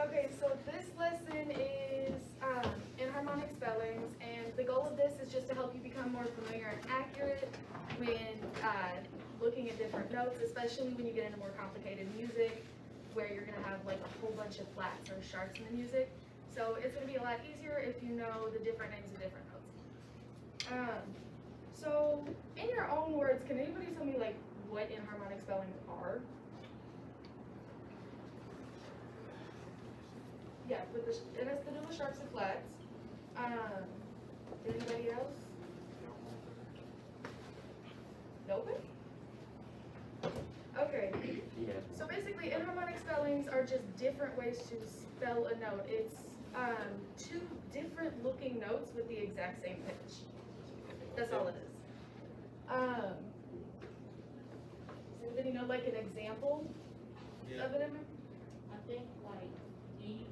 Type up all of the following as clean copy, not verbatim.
Okay, so this lesson is enharmonic spellings, and the goal of this is just to help you become more familiar and accurate when looking at different notes, especially when you get into more complicated music, where you're going to have like a whole bunch of flats or sharps in the music. So it's going to be a lot easier if you know the different names of different notes. So in your own words, can anybody tell me like what enharmonic spellings are? Yeah, with the it has to do with sharps and flats. Anybody else? Nobody? Okay. So basically, enharmonic spellings are just different ways to spell a note. It's two different looking notes with the exact same pitch. That's all it is. Does anybody know like an example of it? I think like D,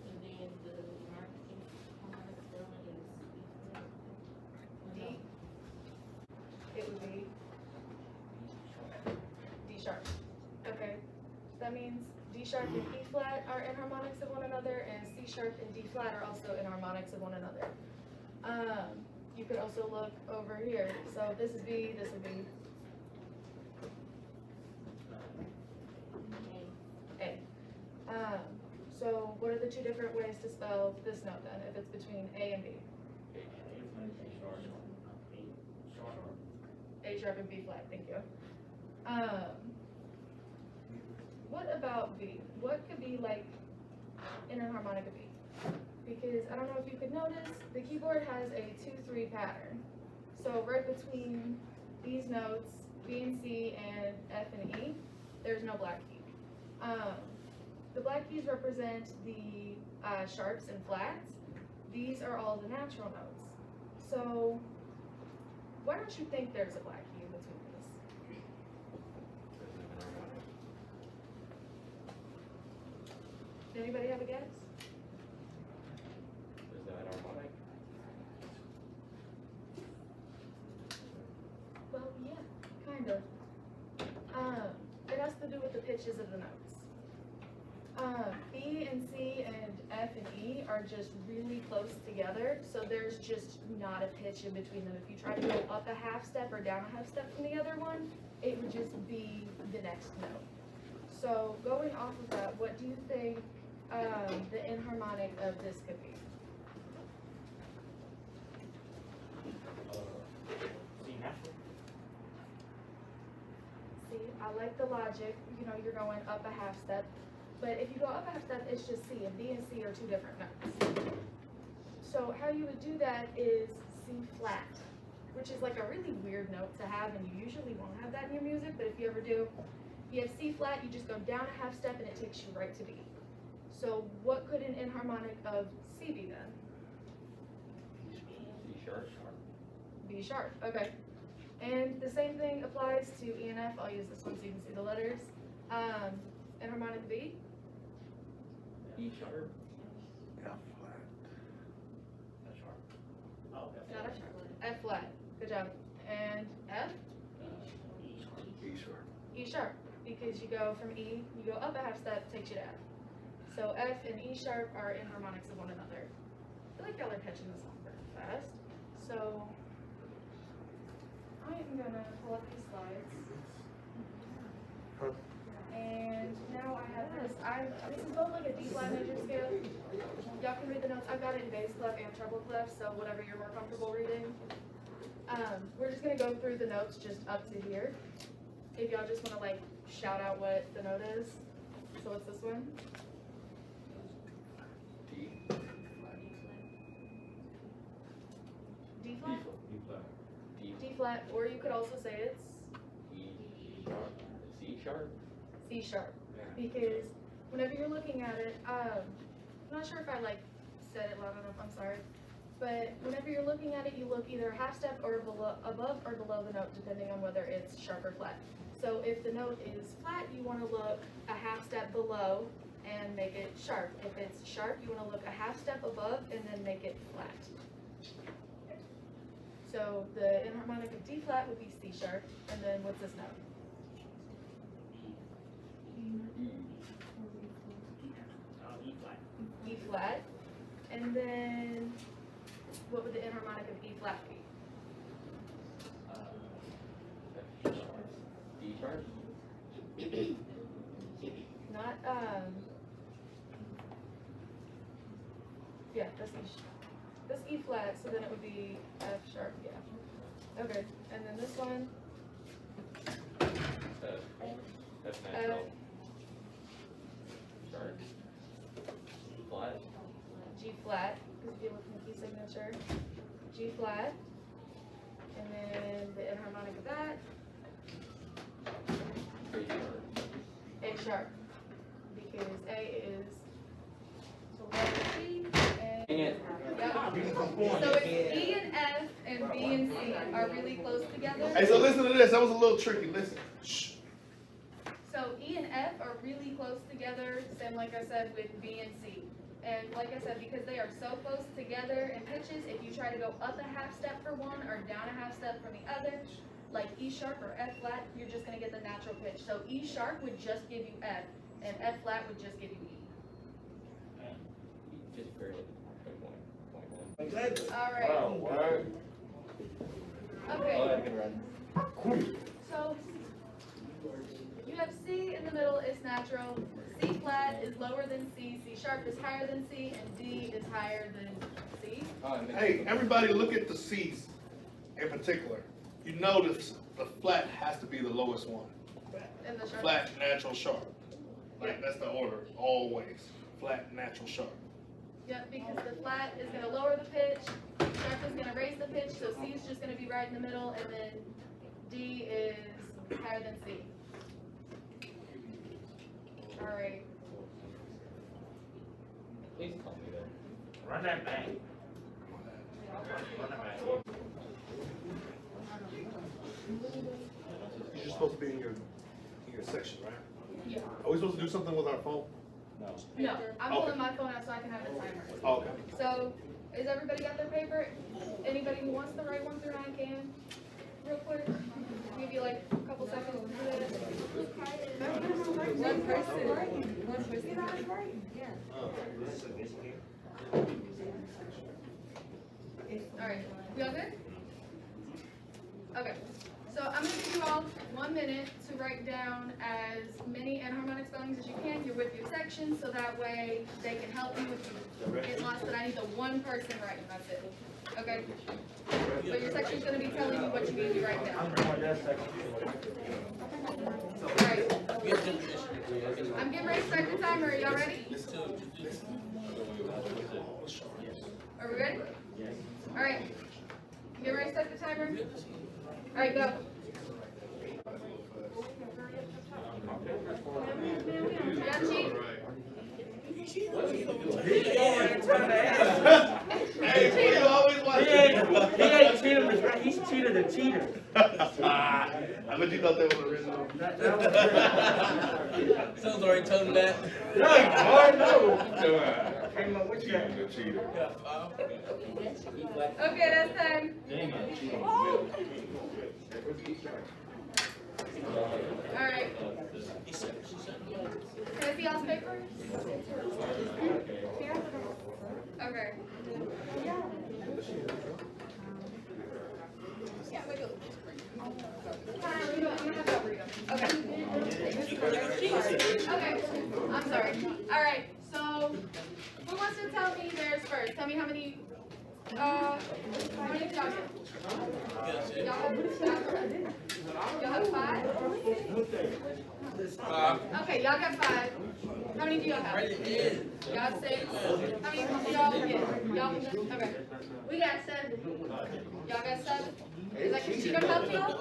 and then the harmonic spelling is D. It would be D sharp. Okay. So that means D sharp and E flat are enharmonics of one another, and C sharp and D flat are also enharmonics of one another. You could also look over here. So this is B, this would be A. So what are the two different ways to spell this note then, if it's between A and B? A sharp and B flat, thank you. What about B? What could be like an enharmonic of B? Because I don't know if you could notice, the keyboard has a 2-3 pattern. So right between these notes, B and C and F and E, there's no black key. The black keys represent the sharps and flats. These are all the natural notes. So why don't you think there's a black key in between these? Anybody have a guess? Is that harmonic? Well, yeah, kind of. It has to do with the pitches of the notes. B and C and F and E are just really close together, so there's just not a pitch in between them. If you try to go up a half step or down a half step from the other one, it would just be the next note. So going off of that, what do you think the enharmonic of this could be? C natural? See, I like the logic. You know, you're going up a half step. But if you go up a half step, it's just C, and B and C are two different notes. So how you would do that is C flat, which is like a really weird note to have, and you usually won't have that in your music, but if you ever do, you have C flat, you just go down a half step and it takes you right to B. So what could an enharmonic of C be then? C sharp. B sharp, okay. And the same thing applies to E and F. I'll use this one so you can see the letters. Enharmonic B? E sharp. F flat. F sharp. Oh, F Not sharp. F sharp. F flat. Good job. And F? E sharp. E sharp. Because you go from E, you go up a half step, takes you to F. So F and E sharp are enharmonics of one another. I feel like y'all are catching this on pretty fast. So I am gonna pull up these slides. And now I have this. This is both like a D flat major scale. Y'all can read the notes. I've got it in bass clef and treble clef, so whatever you're more comfortable reading. We're just gonna go through the notes just up to here. If y'all just wanna like shout out what the note is. So what's this one? D. D flat? D flat. D. D flat, or you could also say it's E sharp. C sharp. C sharp. Yeah. Because whenever you're looking at it, I'm not sure if I like said it loud enough, I'm sorry. But whenever you're looking at it, you look either half step or below, above or below the note, depending on whether it's sharp or flat. So if the note is flat, you want to look a half step below and make it sharp. If it's sharp, you want to look a half step above and then make it flat. So the enharmonic of D flat would be C sharp, and then what's this note? flat. And then, what would the enharmonic of E flat be? D sharp? Not, yeah, that's E flat, so then it would be F sharp, yeah. Okay, and then this one, That's natural. Sharp. Flat. G flat, because if you look in the key signature, G flat, and then the enharmonic of that, A sharp. A sharp, because A is the letter C, and, Dang it. yep. So it's E and F and B and C are really close together. Hey, so listen to this. That was a little tricky. Listen. Shh. So E and F are really close together, same like I said with B and C. And like I said, because they are so close together in pitches, if you try to go up a half step for one or down a half step for the other, like E sharp or F flat, you're just gonna get the natural pitch. So E sharp would just give you F, and F flat would just give you E. Just barely. Point one. All right. Word. Okay. Oh, I can run. So you have C in the middle is natural. C flat is lower than C. C sharp is higher than C, and D is higher than C. Oh, it makes Hey, sense. everybody look at the C's in particular. You notice the flat has to be the lowest one. And the sharp. Flat, natural, sharp. Like, that's the order, always. Flat, natural, sharp. Yep, because the flat is gonna lower the pitch, sharp is gonna raise the pitch, so C is just gonna be right in the middle, and then D is higher than C. Alright, Please tell me that. Run that back. Run that back. You're supposed to be in your section, right? yeah. Are we supposed to do something with our phone? No, I'm Okay. pulling my phone out so I can have the timer. Oh, okay. So, is everybody got their paper? Anybody who wants to write 1 through 9 can, real quick? Give you like a couple seconds to do that. One person. Alright, we all good? Okay, so I'm gonna give you all 1 minute to write down as many enharmonic spellings as you can. You're with your section, so that way they can help you if you get lost, but I need the one person writing, that's it. Okay? But your section's gonna be telling you what you need to write down. Alright. I'm getting ready to start the timer, are y'all ready? Are we ready? Alright. You get ready to start the timer? Alright, go. Yeah, cheat. Hey, what you always watch? He ain't cheating, he's cheated a cheater. I bet you thought that was original. Someone's already told him that. Came up with that. Okay, that's time. Alright. Can I see y'all's papers? Okay. You don't have to read them. Okay. Okay, I'm sorry. Alright, so who wants to tell me theirs first? Tell me how many did y'all get? Y'all have 5? Okay, y'all got 5. How many do y'all have? Y'all have 6? How many do y'all get? Y'all, okay. We got 7. Y'all got 7? Is that, she gonna help y'all?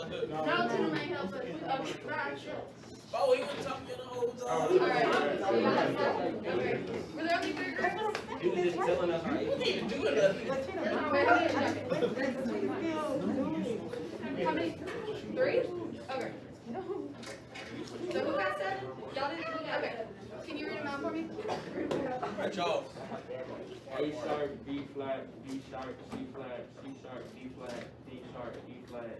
No, Tina may help us. Okay, right, sure. Oh, he was talking the whole time. Alright, so y'all have 7. Okay. Were there only 3 groups? He was just telling us how he He didn't do nothing. Wait, how many? 3? Okay. So who got 7? Y'all didn't? Okay. Can you read them out for me? Right, y'all. A sharp, B flat, B sharp, C flat, C sharp, D flat, D sharp, E flat,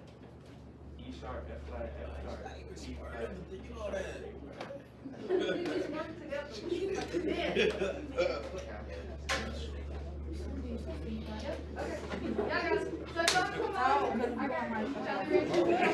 E sharp, F flat, F sharp, E flat. You know that. We just worked together. Okay. Yeah, guys. So if y'all come on, I got Charlie Ray.